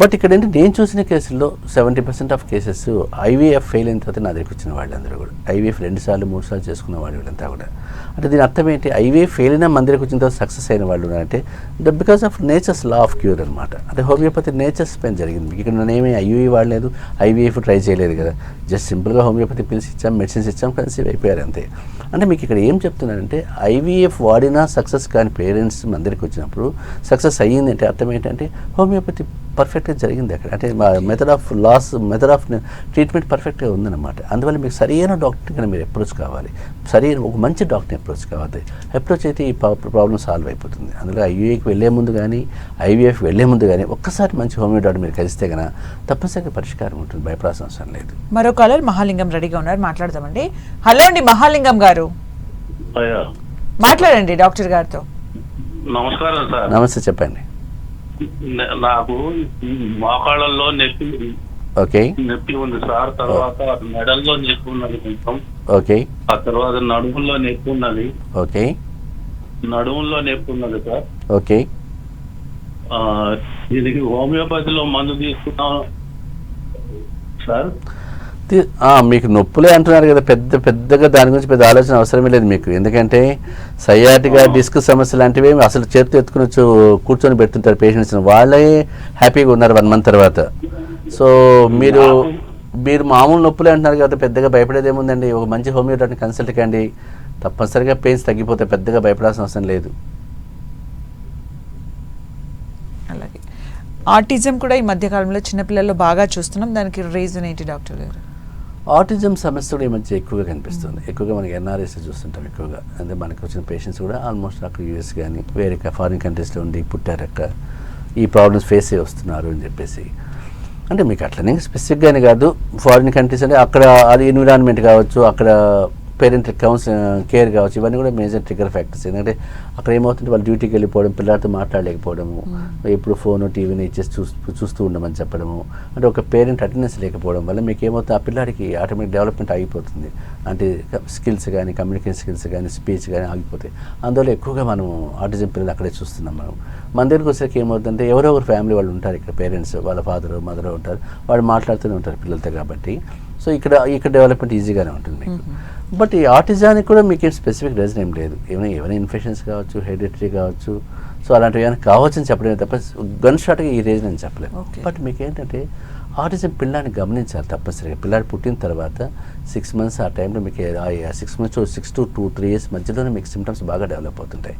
బట్ ఇక్కడ ఏంటి నేను చూసిన కేసుల్లో 70% ఆఫ్ కేసెస్ ఐవీఎఫ్ ఫెయిల్ అయిన తర్వాత నా దగ్గరికి వచ్చిన వాళ్ళందరూ కూడా ఐవీఎఫ్ 2 సార్లు 3 సార్లు చేసుకున్న వాళ్ళు వీళ్ళంతా కూడా. అంటే దీని అర్థం ఏంటి, ఐవీఎఫ్ ఫెయిల్ అయినా మన దగ్గరికి వచ్చిన తర్వాత సక్సెస్ అయిన వాళ్ళు ఉన్నారంటే because of nature's law of cure అనమాట. అంటే హోమియోపతి నేచర్స్ పైన జరిగింది. ఇక్కడ నేనేమీ ఐయుఐ వాడలేదు, ఐవీఎఫ్ ట్రై చేయలేదు కదా, జస్ట్ సింపుల్గా హోమియోపతి పిల్స్ ఇచ్చాం, మెడిసిన్స్ ఇచ్చాం, కన్సీవ్ అయిపోయారు అంతే. అంటే మీకు ఇక్కడ ఏం చెప్తున్నానంటే ఐవీఎఫ్ వాడినా సక్సెస్ కానీ పేరెంట్స్ మన దగ్గరికి వచ్చినప్పుడు సక్సెస్ అయ్యింది అంటే అర్థం ఏంటంటే హోమియోపతి పర్ఫెక్ట్గా జరిగింది అక్కడ. అంటే మెథడ్ ఆఫ్ ట్రీట్మెంట్ పర్ఫెక్ట్గా ఉందన్నమాట. అందువల్ల మీకు సరైన డాక్టర్ కన్నా మీరు అప్రోచ్ కావాలి, సరైన ఒక మంచి డాక్టర్ని అప్రోచ్ కావాలి. అప్రోచ్ అయితే ఈ ప్రాబ్లం సాల్వ్ అయిపోతుంది. అందులో ఐయుఐకి వెళ్ళే ముందు కానీ ఐవీఎఫ్ వెళ్ళే ముందు కానీ ఒక్కసారి మంచి హోమియో డాక్టర్ మీరు కలిస్తే కన్నా తప్పనిసరిగా పరిష్కారం ఉంటుంది, భయపడాల్సిన అవసరం లేదు. మరో కాలర్ మహాలింగం రెడీగా ఉన్నారు, మాట్లాడదామండి. హలో అండి మహాలింగం గారు, మాట్లాడండి డాక్టర్ గారితో. నమస్కారం సార్. నమస్తే, చెప్పండి. నాకు మోకాళ్ళల్లో నొప్పి ఉంది సార్. తర్వాత మెడల్లో నొప్పి ఉన్నది కొంచెం. ఓకే. ఆ తర్వాత నడుముల్లో నొప్పి ఉన్నది. ఓకే. నడుముల్లో నొప్పి ఉన్నది సార్. ఓకే. దీనికి హోమియోపతిలో మందు తీసుకున్నాం సార్. మీకు నొప్పులే అంటున్నారు కదా, పెద్దగా దాని గురించి పెద్ద ఆలోచన అవసరమే లేదు మీకు. ఎందుకంటే సయాటిగా డిస్క్ సమస్య లాంటివి అసలు చేతితో ఎత్తుకుని కూర్చొని పెడుతుంటారు పేషెంట్స్, వాళ్ళే హ్యాపీగా ఉన్నారు 1 month తర్వాత. సో మీరు మామూలు నొప్పులే అంటున్నారు కదా, పెద్దగా భయపడేది ఏముందండి. ఒక మంచి హోమియో డాక్టర్ని కన్సల్ట్ కండి, తప్పనిసరిగా పెయిన్స్ తగ్గిపోతాయి, పెద్దగా భయపడాల్సిన అవసరం లేదు. అలాగే ఆటిజం కూడా ఈ మధ్యకాలంలో చిన్నపిల్లల్లో బాగా చూస్తున్నాం, దానికి రీజన్ ఏంటి డాక్టర్ గారు? ఆటిజం సమస్య కూడా ఈ మధ్య ఎక్కువగా కనిపిస్తుంది. ఎక్కువగా మనకి ఎన్ఆర్ఎస్ చూస్తుంటాం ఎక్కువగా. అంటే మనకు వచ్చిన పేషెంట్స్ కూడా ఆల్మోస్ట్ అక్కడ యూఎస్ కానీ వేరే ఫారిన్ కంట్రీస్లో ఉండి పుట్టారు, అక్కడ ఈ ప్రాబ్లమ్స్ ఫేస్ అయ్యి వస్తున్నారు అని చెప్పేసి. అంటే మీకు అట్లనే స్పెసిఫిక్గానే కాదు, ఫారిన్ కంట్రీస్ అంటే అక్కడ అది ఎన్విరాన్మెంట్ కావచ్చు, అక్కడ పేరెంట్ కేర్ కావచ్చు, ఇవన్నీ కూడా మేజర్ ట్రిగర్ ఫ్యాక్టర్స్. ఎందుకంటే అక్కడ ఏమవుతుంటే వాళ్ళు డ్యూటీకి వెళ్ళిపోవడం, పిల్లలతో మాట్లాడలేకపోవడము, ఎప్పుడు ఫోన్ టీవీని ఇచ్చేసి చూస్తూ ఉండమని చెప్పడము, అంటే ఒక పేరెంట్ అటెండెన్స్ లేకపోవడం వల్ల మీకు ఏమవుతుంది, ఆ పిల్లాడికి ఆటోమేటిక్ డెవలప్మెంట్ ఆగిపోతుంది. అంటే స్కిల్స్ కానీ, కమ్యూనికేషన్ స్కిల్స్ కానీ, స్పీచ్ కానీ ఆగిపోతాయి. అందువల్ల ఎక్కువగా మనం ఆటిజం పిల్లలు అక్కడే చూస్తున్నాం. మన దగ్గరికి వచ్చేసరికి ఏమవుతుందంటే ఎవరో ఒకరు ఫ్యామిలీ వాళ్ళు ఉంటారు, ఇక్కడ పేరెంట్స్ వాళ్ళ ఫాదర్ మదర్ ఉంటారు, వాళ్ళు మాట్లాడుతూనే ఉంటారు పిల్లలతో. కాబట్టి సో ఇక్కడ డెవలప్మెంట్ ఈజీగానే ఉంటుంది మీకు. బట్ ఈ ఆటిజానికి కూడా మీకు ఏం స్పెసిఫిక్ రీజన్ ఏం లేదు. ఏమైనా ఇన్ఫెక్షన్స్ కావచ్చు, హెరిడిటరీ కావచ్చు, సో అలాంటివి ఏమైనా కావచ్చు అని చెప్పలేము తప్ప గన్ షాట్గా ఈ రీజన్ అని చెప్పలేము. బట్ మీకు ఏంటంటే ఆటిజం పిల్లాన్ని గమనించాలి తప్పనిసరిగా. పిల్లాడు పుట్టిన తర్వాత 6 months ఆ టైంలో మీకు 6 months 6 to 2-3 years మధ్యలోనే మీకు సిమ్టమ్స్ బాగా డెవలప్ అవుతుంటాయి.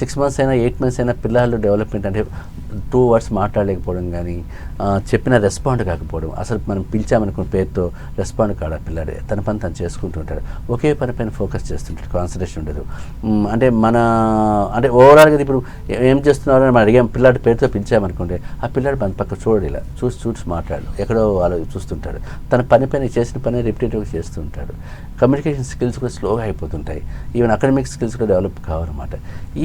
6 months అయినా 8 months అయినా పిల్లలు డెవలప్మెంట్ అంటే 2 words మాట్లాడలేకపోవడం కానీ, చెప్పిన రెస్పాండ్ కాకపోవడం, అసలు మనం పిలిచామనుకున్న పేరుతో రెస్పాండ్ కాడ పిల్లాడు తన పని తను చేసుకుంటూ ఉంటాడు, ఒకే పని పైన ఫోకస్ చేస్తుంటాడు, కాన్సన్ట్రేషన్ ఉండదు. అంటే ఓవరాల్గా ఇప్పుడు ఏం చేస్తున్నారు అని మనం అడిగాం, పిల్లాడి పేరుతో పిలిచామనుకోండి, ఆ పిల్లాడు మన పక్క చూడడు, ఇలా చూసి మాట్లాడు, ఎక్కడో వాళ్ళు చూస్తుంటాడు, తన పని పైన చేసిన పని రిపీటెడ్గా చేస్తూ ఉంటాడు. కమ్యూనికేషన్ స్కిల్స్ కూడా స్లోగా అయిపోతుంటాయి, ఈవెన్ అకాడమిక్ స్కిల్స్ కూడా డెవలప్ కావాలన్నమాట.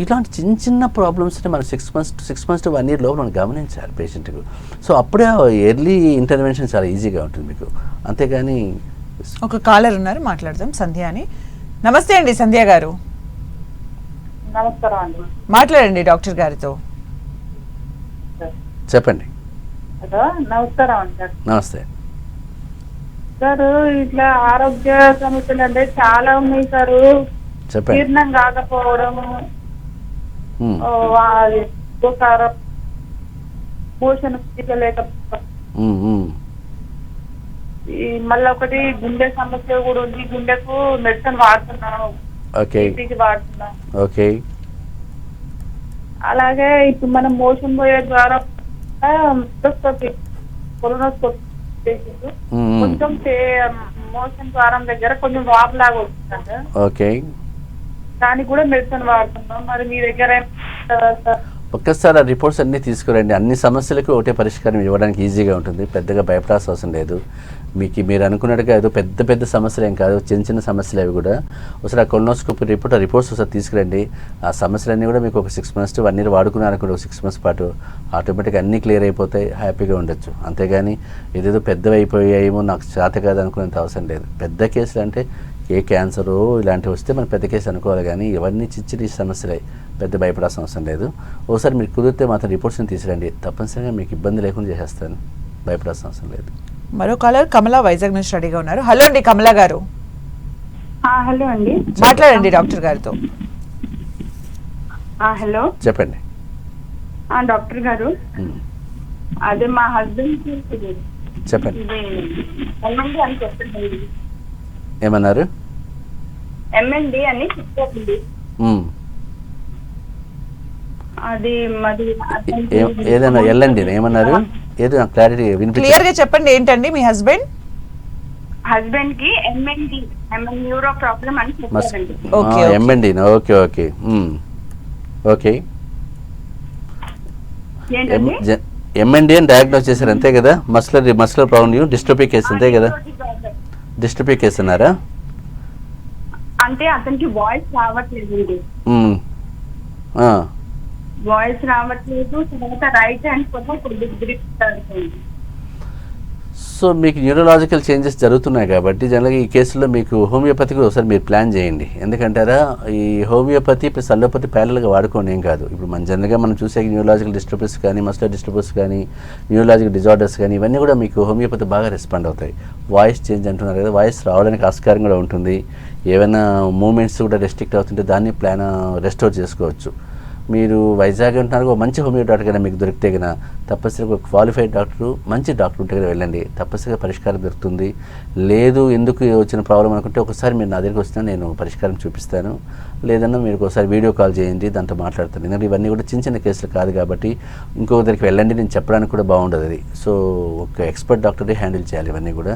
ఇలాంటి చిన్న ప్రాబ్లమ్స్ని మనం 6 months to 1 year లోపల మనం గమనించాలి పేషెంట్కు. సో అప్పుడే ఎర్లీ ఇంటర్వెన్షన్ చాలా ఈజీగా ఉంటుంది మీకు. అంతేగాని ఒక కాలర్ ఉన్నారు, మాట్లాడదాం. సంధ్య అని. నమస్తే అండి సంధ్య గారు. నమస్కారం అండి. మాట్లాడండి డాక్టర్ గారితో. చెప్పండి. హలో, నమస్కారం అండి సార్. నమస్తే సార్, ఇట్లా ఆరోగ్య సమస్యలు అంటే చాలా ఉన్నాయి సార్. చెప్పండి. జీర్ణం కాకపోవడం, మోషన్ లేకపోవడం, మళ్ళీ ఒకటి గుండె సమస్య కూడా ఉంది. గుండెకు మెడిసిన్ వాడుతున్నాను, వాడుతున్నాను. ఓకే. అలాగే ఇప్పుడు మనం మోషన్ పోయే ద్వారా కొలనోస్కోపీ కొంచెం మోషన్ ద్వారం దగ్గర కొంచెం వాపు లాగా వస్తుందంట. ఓకే. దానికి కూడా మెడిసిన్ వాడుతున్నాం. మరి మీ దగ్గర ఒక్కసారి ఆ రిపోర్ట్స్ అన్నీ తీసుకురండి. అన్ని సమస్యలకు ఒకటే పరిష్కారం ఇవ్వడానికి ఈజీగా ఉంటుంది, పెద్దగా భయపడాల్సిన అవసరం లేదు. మీరు అనుకున్నట్టుగా ఏదో పెద్ద సమస్యలు ఏం కాదు, చిన్న సమస్యలు అవి కూడా. ఒకసారి ఆ కొలనోస్కోపీ రిపోర్ట్స్ ఒకసారి తీసుకురండి. ఆ సమస్యలన్నీ కూడా మీకు ఒక 6 months to 1 year వాడుకున్నారనుకోండి, ఒక 6 months పాటు ఆటోమేటిక్గా అన్నీ క్లియర్ అయిపోతాయి, హ్యాపీగా ఉండొచ్చు. అంతేగాని ఏదేదో పెద్దవి అయిపోయాయేమో నాకు చేత కాదు అనుకునేంత అవసరం లేదు. పెద్ద కేసులు అంటే ఏ క్యాన్సరు ఇలాంటివి వస్తే మనం పెద్ద కేసు అనుకోవాలి, కానీ ఇవన్నీ చిన్న సమస్యలే, పెద్ద భయపడాల్సిన అవసరం లేదు. ఒకసారి మీరు కుదిరితే మాత్రం రిపోర్ట్స్ని తీసుకురండి, తప్పనిసరిగా మీకు ఇబ్బంది లేకుండా చేసేస్తాను, భయపడాల్సిన అవసరం లేదు. మరో కాలర్ కమలా వైజాగ్ నుంచి రెడీగా ఉన్నారు. హలో అండి కమలా గారు. హలో అండి, మాట్లాడండి డాక్టర్ గారితో. హలో, చెప్పండి డాక్టర్ గారు. అదే మా హస్బెండ్ చెప్పండి. ఎంఎండి అని చెప్తుంది. ఏమన్నారు? ఎంఎండి అని చెప్తుంది. అది మరి ఏదైనా ఎల్లండి ఏమన్నారు? ఏదో క్లారిటీ క్లియర్ గా చెప్పండి. ఏంటండి మీ హస్బెండ్ కి ఎంఎండి న్యూరో ప్రాబ్లం అని చెప్పారండి. MMD. Okay okay okay. MMD అని డయాగ్నోస్ చేశారు అంతే కదా? మస్కులర్ ప్రాబ్లం డిస్ట్రోఫీ కేసు అంతే కదా? డిస్ట్రోఫీ కేసు అన్నారా? అంటే అతనికి వాయిస్ రావట్లేదు, వాయిస్ రావట్లేదు. తర్వాత రైట్ హ్యాండ్ కోసం కొద్దిగా గ్రిప్. సో మీకు న్యూరలాజికల్ చేంజెస్ జరుగుతున్నాయి కాబట్టి జనరల్గా ఈ కేసులో మీకు హోమియోపతికి ఒకసారి మీరు ప్లాన్ చేయండి. ఎందుకంటారా, ఈ హోమియోపతి ప్లస్ అల్లోపతి ప్యారల్గా వాడుకోండి, ఏం కాదు. ఇప్పుడు మన జనరల్గా మనం చూసే న్యూరలాజికల్ డిస్టర్బెన్స్ కానీ, మస్కులర్ డిస్టర్బెన్స్ కానీ, న్యూరలాజికల్ డిజార్డర్స్ కానీ, ఇవన్నీ కూడా మీకు హోమియోపతి బాగా రెస్పాండ్ అవుతాయి. వాయిస్ చేంజ్ అంటున్నారు కదా, వాయిస్ రావడానికి ఆస్కారం కూడా ఉంటుంది. ఏమైనా మూమెంట్స్ కూడా రెస్ట్రిక్ట్ అవుతుంటే దాన్ని రెస్టోర్ చేసుకోవచ్చు. మీరు వైజాగ్ అంటున్నారు, మంచి హోమియో డాక్టర్ కన్నా మీకు దొరికితే కన్నా తప్పనిసరిగా ఒక క్వాలిఫైడ్ డాక్టర్, మంచి డాక్టర్ ఉంటే కదా వెళ్ళండి, తప్పనిసరిగా పరిష్కారం దొరుకుతుంది. లేదు ఎందుకు వచ్చిన ప్రాబ్లం అనుకుంటే ఒకసారి మీరు నా దగ్గరికి వచ్చినా నేను పరిష్కారం చూపిస్తాను, లేదన్నా మీరు ఒకసారి వీడియో కాల్ చేయండి, దాంతో మాట్లాడతాను. ఎందుకంటే ఇవన్నీ కూడా చిన్న కేసులు కాదు కాబట్టి ఇంకొక దగ్గరికి వెళ్ళండి నేను చెప్పడానికి కూడా బాగుండదు అది. సో ఒక ఎక్స్పర్ట్ డాక్టరే హ్యాండిల్ చేయాలి ఇవన్నీ కూడా.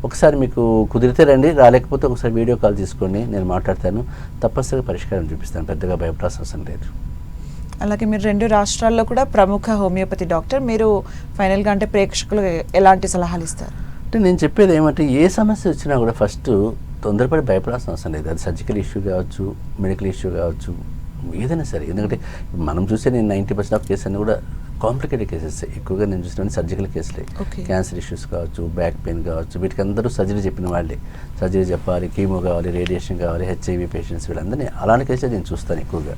ఒకసారి మీకు కుదిరితే రండి, రాలేకపోతే ఒకసారి వీడియో కాల్ తీసుకోండి, నేను మాట్లాడతాను, తప్పనిసరిగా పరిష్కారం చూపిస్తాను, పెద్దగా భయపడాల్సిన అవసరం లేదు. అలాగే మీరు 2 రాష్ట్రాల్లో కూడా ప్రముఖ హోమియోపతి డాక్టర్, మీరు ఫైనల్గా అంటే ప్రేక్షకులు ఎలాంటి సలహాలు ఇస్తారు? అంటే నేను చెప్పేది ఏమంటే, ఏ సమస్య వచ్చినా కూడా ఫస్ట్ తొందరపడి భయపడాల్సిన అవసరం లేదు. అది సర్జికల్ ఇష్యూ కావచ్చు, మెడికల్ ఇష్యూ కావచ్చు, ఏదైనా సరే. ఎందుకంటే మనం చూసే నేను 90% ఆఫ్ కేసెస్ అన్ని కూడా కాంప్లికేటెడ్ కేసెస్. ఎక్కువగా నేను చూసిన సర్జికల్ కేసులే. Okay. క్యాన్సర్ ఇష్యూస్ కావచ్చు, బ్యాక్ పెయిన్ కావచ్చు, వీటికి అందరూ సర్జరీ చెప్పిన వాళ్ళే. సర్జరీ చెప్పాలి, కీమో కావాలి, రేడియేషన్ కావాలి, హెచ్ఐవి పేషెంట్స్ వీళ్ళందరినీ అలాంటి కేసులే నేను చూస్తాను ఎక్కువగా.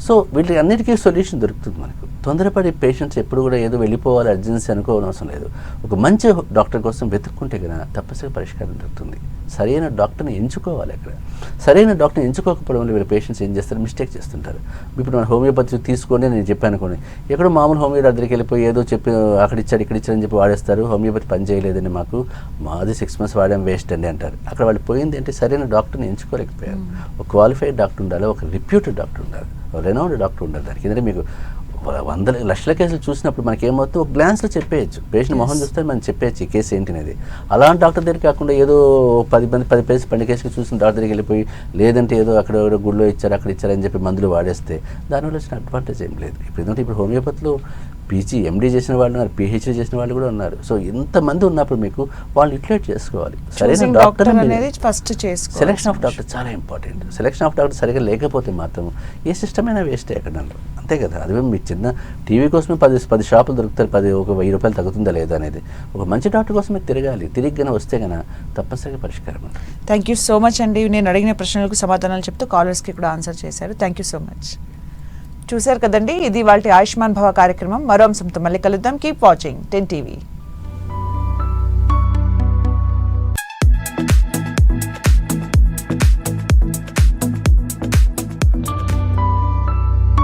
సో వీటికి అన్నిటికీ సొల్యూషన్ దొరుకుతుంది మనకు. తొందరపడి పేషెంట్స్ ఎప్పుడు కూడా ఏదో వెళ్ళిపోవాలి అర్జెన్సీ అనుకోవడం లేదు. ఒక మంచి డాక్టర్ కోసం వెతుక్కుంటే కదా తప్పనిసరిగా పరిష్కారం దొరుకుతుంది. సరైన డాక్టర్ని ఎంచుకోవాలి. అక్కడ సరైన డాక్టర్ని ఎంచుకోకపోవడం వల్ల వీళ్ళ పేషెంట్స్ ఏం చేస్తారు, మిస్టేక్ చేస్తుంటారు. ఇప్పుడు మన హోమియోపతి తీసుకోండి నేను చెప్పాను అనుకోండి, ఎక్కడో మామూలు హోమియో దగ్గరికి వెళ్ళిపోయి ఏదో చెప్పి అక్కడ ఇచ్చారు ఇక్కడ ఇచ్చారని చెప్పి వాడేస్తారు. హోమియోపతి పని చేయలేదండి మాది 6 months వాడాం వేస్ట్ అండి అంటారు. అక్కడ వాళ్ళు పోయింది అంటే సరైన డాక్టర్ని ఎంచుకోలేకపోయారు. ఒక క్వాలిఫైడ్ డాక్టర్ ఉండాలి, ఒక రిప్యూటెడ్ డాక్టర్ ఉండాలి, రెనౌండ్ డాక్టర్ ఉండాలి. దానికి ఎందుకంటే మీకు వందల లక్షల కేసులు చూసినప్పుడు మనకి ఏమవుతుంది, ఒక గ్లాన్స్లో చెప్పేయచ్చు. పేషెంట్ మొహం చూస్తే మనం చెప్పేయచ్చు ఈ కేసు ఏంటి అనేది. అలాంటి డాక్టర్ దగ్గర కాకుండా ఏదో 10 కేసులు చూసిన డాక్టర్ దగ్గరికి వెళ్ళిపోయి లేదంటే ఏదో అక్కడ గుళ్ళో ఇచ్చారు అక్కడ ఇచ్చారని చెప్పి మందులు వాడేస్తే దానివల్ల వచ్చిన అడ్వాంటేజ్ ఏం లేదు. ఇప్పుడు హోమియోపతిలో పీజీ ఎండీ చేసిన వాళ్ళు ఉన్నారు, పిహెచ్డీ చేసిన వాళ్ళు కూడా ఉన్నారు. సో ఎంతమంది ఉన్నప్పుడు మీకు వాళ్ళు ఇట్లేట్ చేసుకోవాలి. సరైన డాక్టర్ అనేది ఫస్ట్ చేసుకోవాలి. సెలెక్షన్ ఆఫ్ డాక్టర్ చాలా ఇంపార్టెంట్. సెలెక్షన్ ఆఫ్ డాక్టర్ సరిగ్గా లేకపోతే మాత్రం ఏ సిస్టమ్ అయినా వేస్ట్ ఎక్కడ అంతే కదా. అదే మీ చిన్న టీవీ కోసమే 10 షాపులు దొరుకుతారు, ఒక 1000 రూపాయలు తగ్గుతుందా లేదా అనేది. ఒక మంచి డాక్టర్ కోసమే తిరగాలి. తిరిగిగానే వస్తే కన్నా తప్పనిసరిగా పరిష్కారం ఉంటుంది. థ్యాంక్ యూ సో మచ్ అండి. నేను అడిగిన ప్రశ్నలకు సమాధానాలు చెప్తూ కాలర్స్కి కూడా ఆన్సర్ చేశారు. Thank you so much. చూశారు కదండి, ఇది వాళ్ళ ఆయుష్మాన్ భవ కార్యక్రమం. మరో అంశంతో మళ్ళీ కలుద్దాం. Keep watching 10 TV.